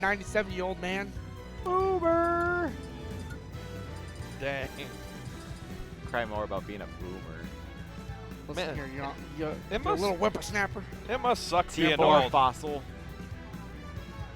97-year-old man. Boomer! Dang. Cry more about being a boomer. Listen Man, here, you're a must- little whippersnapper. It must suck being TFR old. fossil.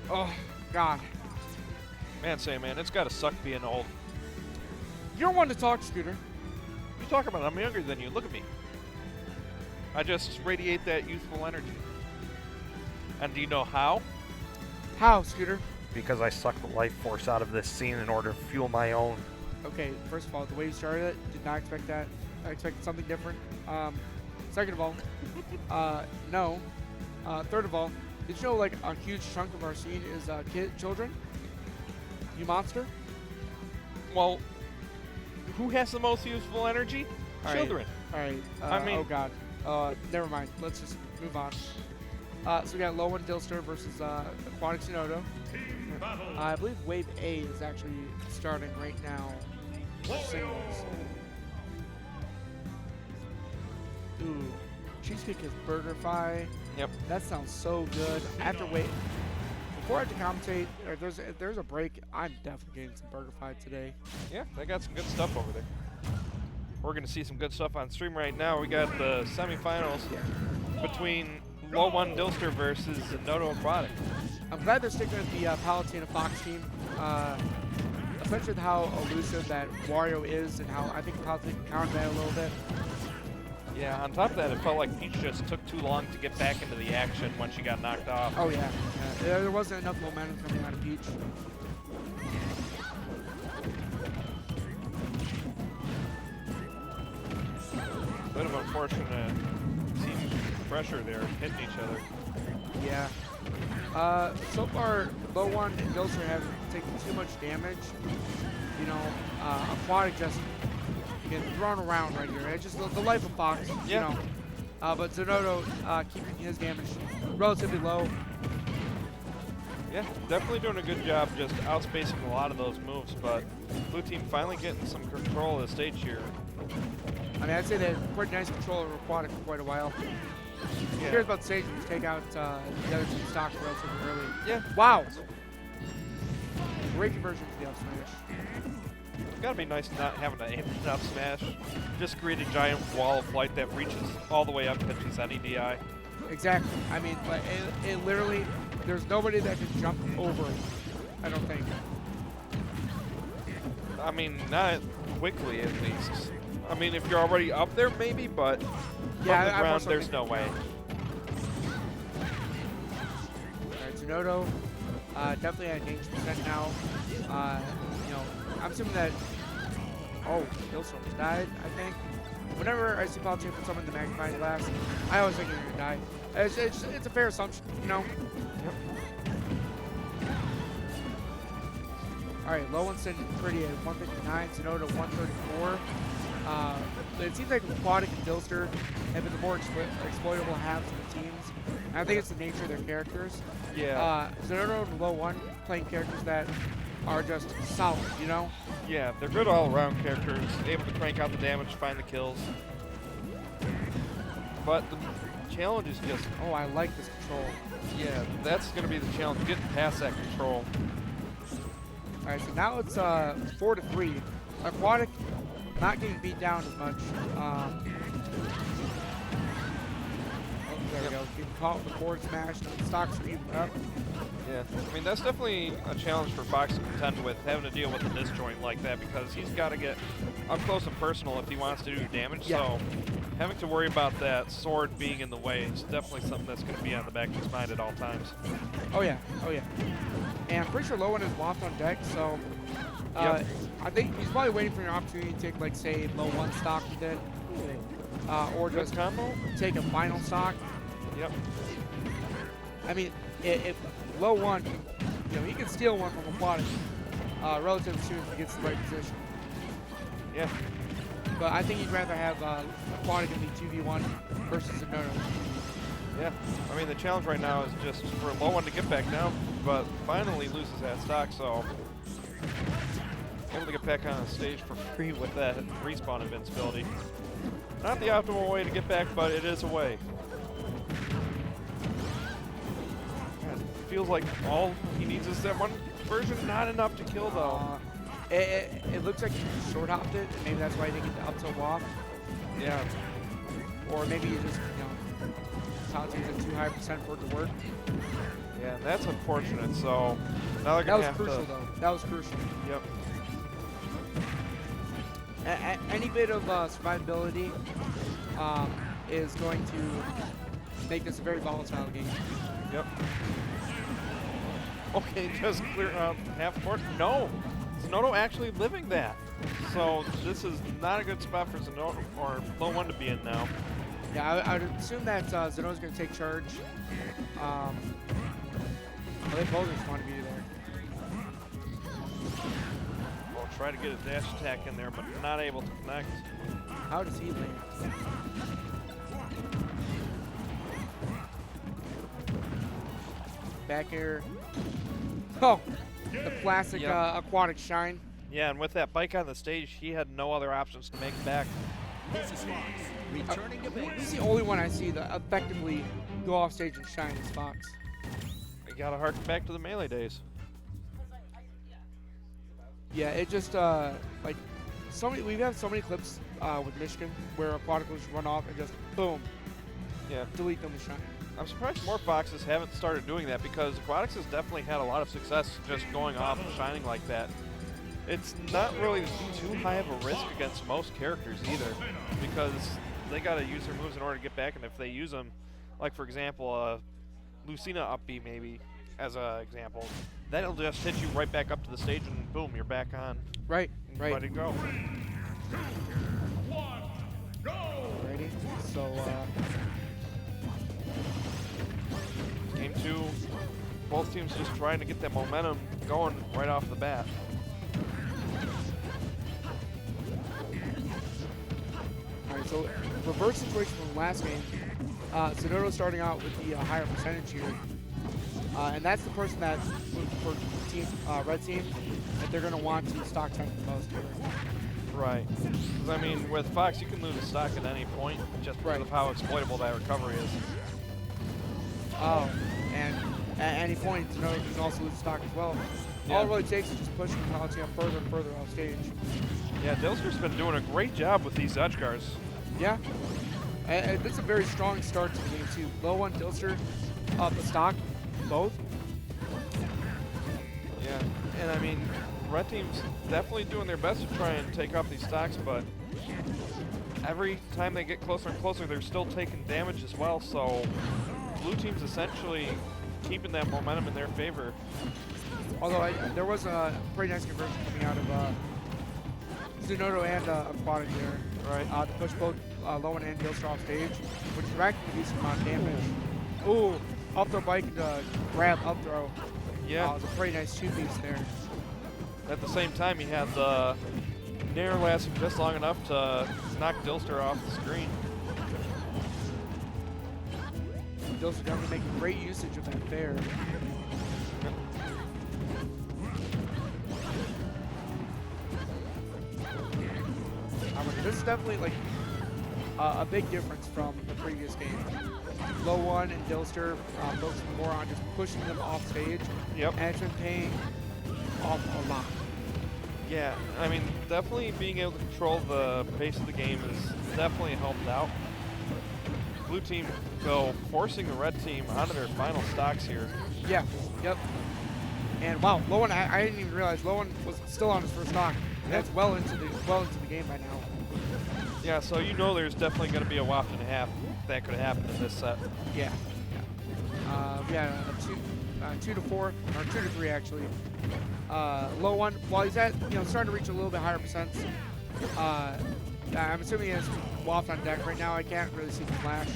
Oh, God. Man, man, it's gotta suck being old. You're one to talk, Scooter. You talk about it, I'm younger than you. Look at me. I just radiate that youthful energy. And do you know how? How, Scooter? Because I suck the life force out of this scene in order to fuel my own. Okay, first of all, the way you started it, did not expect that. I expected something different. Second of all, no. Third of all, did you know like a huge chunk of our scene is children? You monster? Well, who has the most youthful energy? All right. Children. All right. I mean- oh God. Never mind. Let's just move on. So we got LOE1 Dylster versus Aquatic Zinoto. I believe Wave A is actually starting right now. Singles. Ooh, cheesecake is BurgerFi. Yep. That sounds so good. After before I have to commentate, or if there's a break, I'm definitely getting some BurgerFi today. Yeah, they got some good stuff over there. We're going to see some good stuff on stream right now. We got the semifinals between LOE1 Dylster versus Zinoto Aquatic. I'm glad they're sticking with the Palutena Fox team. Especially with how elusive that Wario is and how I think Palutena can counter that a little bit. Yeah, on top of that, it felt like Peach just took too long to get back into the action when she got knocked off. Oh yeah, there wasn't enough momentum coming out of Peach. Bit of unfortunate team pressure there, hitting each other. Yeah. So far, LOE1 and Dylster haven't taken too much damage. You know, Aquatic just getting thrown around right here. It's just the life of Fox, Yeah. you know. But Zinoto keeping his damage relatively low. Yeah, definitely doing a good job just outspacing a lot of those moves, but blue team finally getting some control of the stage here. I mean, I'd say they had pretty nice control over Aquatic for quite a while. Who Yeah. cares about the stage? Just take out the other team's stock relatively early. Yeah. Wow. Great conversion to the up smash. It's gotta be nice not having to aim an up smash. Just create a giant wall of light that reaches all the way up and pitches any DI. Exactly. I mean, like, it literally, there's nobody that can jump over it, I don't think. I mean, not quickly at least. I mean, if you're already up there, maybe, but Yeah, from the I'm ground, also there's thinking- no way. Alright, Zinoto, definitely at 80% now. You know, I'm assuming that, oh, Dylster died, I think. Whenever I see Palutena put someone in the magnifying glass, I always think they're gonna die. It's a fair assumption, you know? Alright, LOE1 sitting pretty at 159, Zinoto 134. It seems like Aquatic and Dylster have been the more exploitable halves of the teams. And I think it's the nature of their characters. Yeah. Zinoto and LOE1 playing characters that are just solid, you know? Yeah, they're good all-around characters, able to crank out the damage, find the kills. But the challenge is just, Oh, I like this control. yeah, that's going to be the challenge, getting past that control. Alright, so now it's 4-3. Aquatic not getting beat down as much. Oh, there we go. Getting caught with the forward smash. The stocks are even up. Yeah, I mean, that's definitely a challenge for Fox to contend with, having to deal with a disjoint like that, because he's got to get up close and personal if he wants to do damage. Yeah. So having to worry about that sword being in the way is definitely something that's going to be on the back of his mind at all times. Oh yeah, oh yeah. And I'm pretty sure LOE1 is locked on deck, so Yep. I think he's probably waiting for an opportunity to take, like, say, LOE1 stock with it, or Good just combo? take a final stock. Yep. I mean, if LOE1, you know, he can steal one from Aquatic relatively soon if he gets the right position. Yeah. But I think he'd rather have Aquatic in the 2v1 versus Zinoto. Yeah. I mean, the challenge right now is just for LOE1 to get back down, but finally loses that stock, so able to get back on the stage for free with that respawn invincibility. Not the optimal way to get back, but it is a way. God, feels like all he needs is that one version. Not enough to kill though. It looks like you short hopped it, and maybe that's why you didn't get the up tilt off. Yeah. Or maybe you just, tossing it too high percent for it to work. Yeah, that's unfortunate. So now they're That gonna was have crucial, to. though. That was crucial. Yep. Any bit of survivability is going to make this a very volatile game. Yep. Okay, just clear out half court. No, Zinoto actually living that. So this is not a good spot for Zinoto or LOE1 to be in now. Yeah, I would assume that Zinoto's going to take charge. They both just want to be there. We'll try to get a dash attack in there, but not able to connect. How does he land? Back air. Oh, the classic Yep. aquatic shine. Yeah, and with that bike on the stage, he had no other options to make it back. Returning to base. He's the only one I see that effectively go off stage and shine his Fox. You gotta harken back to the Melee days. Yeah, it just like we've had so many clips with Michigan where Aquatic will just run off and just boom, Yeah. delete them with shine. I'm surprised more Foxes haven't started doing that because Aquatics has definitely had a lot of success just going off and shining like that. It's not really too high of a risk against most characters either because they gotta use their moves in order to get back, and if they use them, like for example, Lucina up B maybe, as an example, that'll just hit you right back up to the stage and boom, you're back on. Right, right. Ready to go. Ready? So, Game 2, both teams just trying to get that momentum going right off the bat. alright, so reverse situation from the last game. Zinoto starting out with the higher percentage here. And that's the person that, for team, red team, that they're going to want to stock tank the most here. Right. 'Cause, I mean, with Fox, you can lose a stock at any point just because of how exploitable that recovery is. Oh, and at any point, Zinoto can also lose stock as well. Yeah. All it really takes is just pushing Palu further and further off stage. Yeah, Dylster's been doing a great job with these edge guards. Yeah. And this is a very strong start to the game, too. LOE1, Dylster, the stock, both. Yeah, and I mean, red team's definitely doing their best to try and take off these stocks, but every time they get closer and closer, they're still taking damage as well, so blue team's essentially keeping that momentum in their favor. Although there was a pretty nice conversion coming out of Zinoto and Aquatic there. Right. To push both LOE1 and Dylster off stage, which directly reduced some amount of damage. Ooh, up throw bike grab up throw. Yeah. It was a pretty nice two-piece there. At the same time, he had the Nair lasting just long enough to knock Dylster off the screen. Dylster definitely making great usage of that fair. This is definitely like a big difference from the previous game. LOE1 and Dylster focusing more on just pushing them off stage. Yep. And it's been paying off a lot. Yeah, I mean, definitely being able to control the pace of the game is definitely helped out. Blue team, though, forcing the red team onto their final stocks here. Yeah, yep. And wow, LOE1, I didn't even realize LOE1 was still on his first stock. That's well into the game by now. Yeah, so you know there's definitely going to be a waft and a half that could happen in this set. Yeah. Yeah, 2 to 4, or 2 to 3 actually. LOE1, while he's at, starting to reach a little bit higher percents. I'm assuming he has waft on deck right now. I can't really see the flash.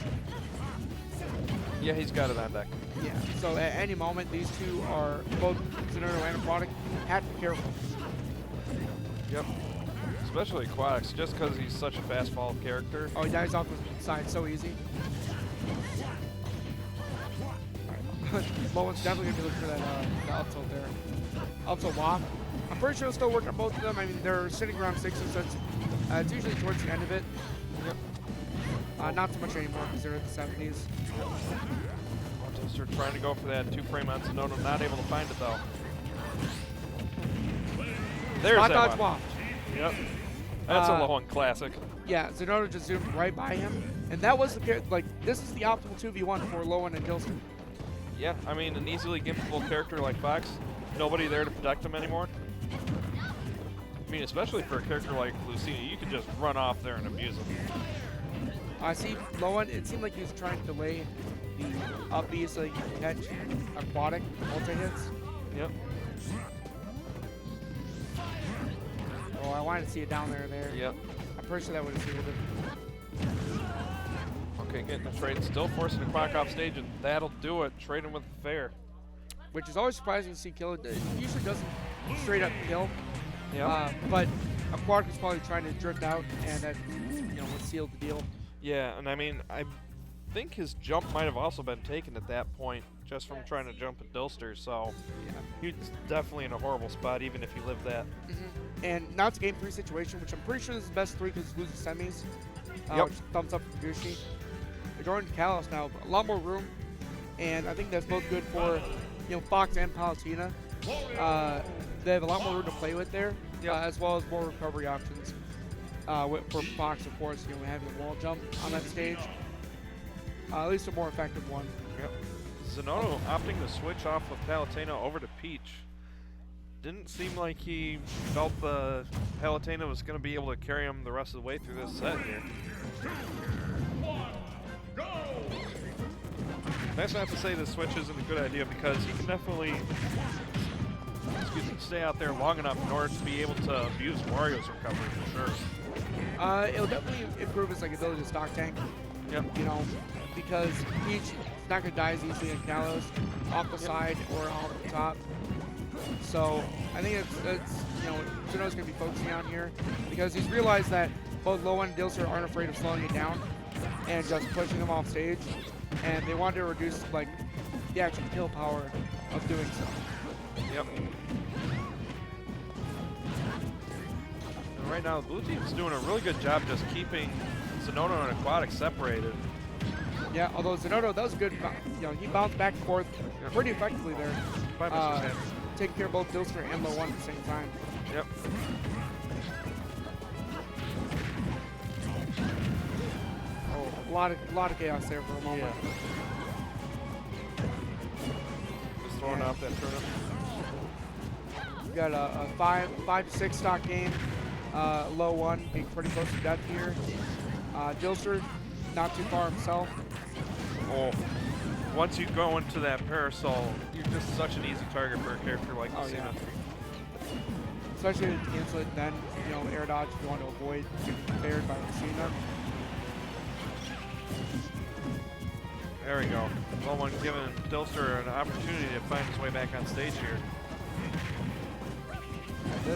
Yeah, he's got it on deck. Yeah. So at any moment, these two are both Zinoto and Aquatic. Have to be careful. Yep. Especially Aquatics, just because he's such a fast fall character. Oh, he dies off the side so easy. LOE1's definitely going to be looking for that the up tilt there. Up tilt waft. I'm pretty sure he'll still work on both of them. I mean, they're sitting around 6s, so it's usually towards the end of it. Yep. Not so much anymore because they're in the 70s. Dylster trying to go for that 2-frame on Zinoto, not able to find it though. There's Spot that dodge one. waft. Yep. That's a low-one classic. Yeah, Zinoto just zoomed right by him. And that was the, like, this is the optimal 2v1 for LOE1 and Dylster. Yeah, I mean, an easily gimpable character like Fox, nobody there to protect him anymore. I mean, especially for a character like Lucina, you could just run off there and abuse him. I see LOE1, it seemed like he was trying to delay the up B so he could catch Aquatic multi-hits. Yep. Oh, I wanted to see it down there. Yep. I'm pretty sure that would have sealed it. Okay, getting the trade, still forcing Aquatic off stage, and that'll do it. Trading with fair. Which is always surprising to see kill. It usually doesn't straight up kill. Yeah. But Aquatic was probably trying to drift out, and that would seal the deal. Yeah, and I mean, I think his jump might have also been taken at that point, just from trying to jump at Dylster, so Yeah. he's definitely in a horrible spot, even if he lived that. And now it's a game 3 situation, which I'm pretty sure this is the best 3 because it's losing semis. Yep. Which thumbs up for Gooshi. They're going to Kalos now, a lot more room, and I think that's both good for Fox and Palutena. They have a lot more room to play with there, as well as more recovery options. For Fox, of course, having a wall jump on that stage. At least a more effective one. Yep. Zinoto opting to switch off with Palutena over to Peach. Didn't seem like he felt the Palutena was going to be able to carry him the rest of the way through this set here. That's not to say the switch isn't a good idea, because he can definitely stay out there long enough in order to be able to abuse Wario's recovery for sure. It'll definitely improve his ability to stock tank. Yep. Because Peach is not going to die as easily in Kalos, off the side or off the top. So I think it's Zinoto's going to be focusing on here, because he's realized that both LOE1 and Dylster aren't afraid of slowing it down and just pushing them off stage, and they want to reduce the actual kill power of doing so. Yep. And right now, the blue team's doing a really good job just keeping Zinoto and Aquatic separated. Yeah, although Zinoto does good, he bounced back and forth pretty effectively there, taking care of both Dylster and LOE1 at the same time. Yep. Oh, a lot of chaos there for a moment. Yeah. Just throwing out that turnip. We've got a 5 to 6 stock game. LOE1 being pretty close to death here. Dylster not too far himself. Oh, once you go into that parasol, you're just such an easy target for a character like Lucina. Especially to cancel it, then air dodge if you want to avoid getting fared by Lucina. There we go. LOE1 giving Dylster an opportunity to find his way back on stage here.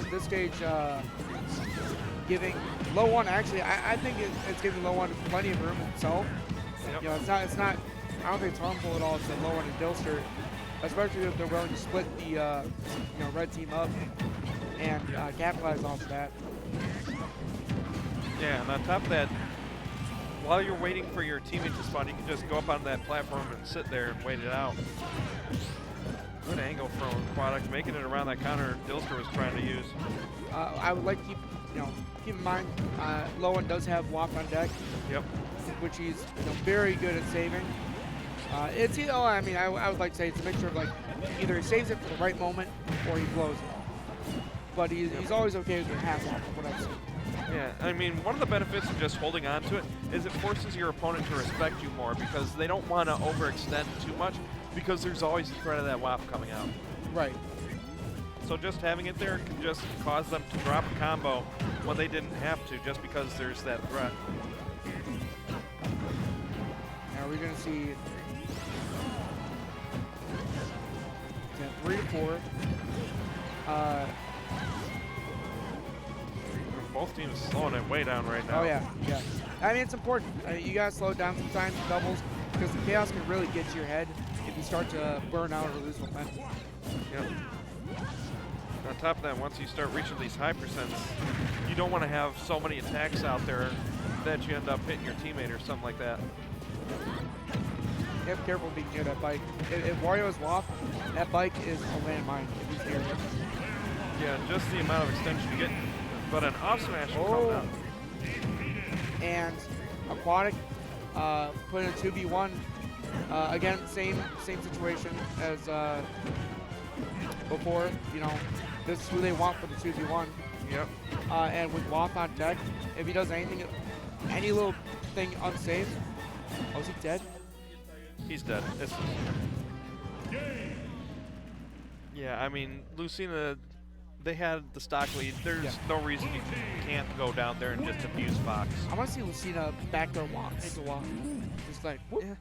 This stage giving LOE1, actually, I think it's giving LOE1 plenty of room himself. Yep. It's not. I don't think it's harmful at all to LOE1 and Dylster, especially if they're willing to split the red team up and capitalize off of that. Yeah, and on top of that, while you're waiting for your teammate to spawn, you can just go up on that platform and sit there and wait it out. Good angle from Aquatic, making it around that counter Dylster was trying to use. I would like to keep in mind, LOE1 does have WAP on deck. Yep. Which he's very good at saving. I would like to say it's a mixture of either he saves it for the right moment or he blows it. But he's always okay with the half WAP, from what I've seen. Yeah, I mean, one of the benefits of just holding on to it is it forces your opponent to respect you more, because they don't want to overextend too much, because there's always the threat of that WAP coming out. Right. So just having it there can just cause them to drop a combo when they didn't have to, just because there's that threat. Now we're going to see 3 to 4. Both teams slowing it way down right now. Oh, yeah. I mean, it's important. You got to slow it down sometimes in doubles, because the chaos can really get to your head if you start to burn out or lose momentum. Yep. On top of that, once you start reaching these high percents, you don't want to have so many attacks out there that you end up hitting your teammate or something like that. have to be careful being near that bike. If Wario is off, that bike is a landmine if he's near it. Yeah, just the amount of extension you get. But an off smash will Oh. come down. And Aquatic put in a 2v1. Again, same situation as before. You know, this is who they want for the 2v1. Yep. And with Waff on deck, if he does anything, any little thing unsafe, oh, is he dead? He's dead. Yeah, I mean, Lucina, they had the stock lead. There's no reason you can't go down there and just abuse Fox. I want to see Lucina back there Waff, into Waff. Just like, whoop. Yeah.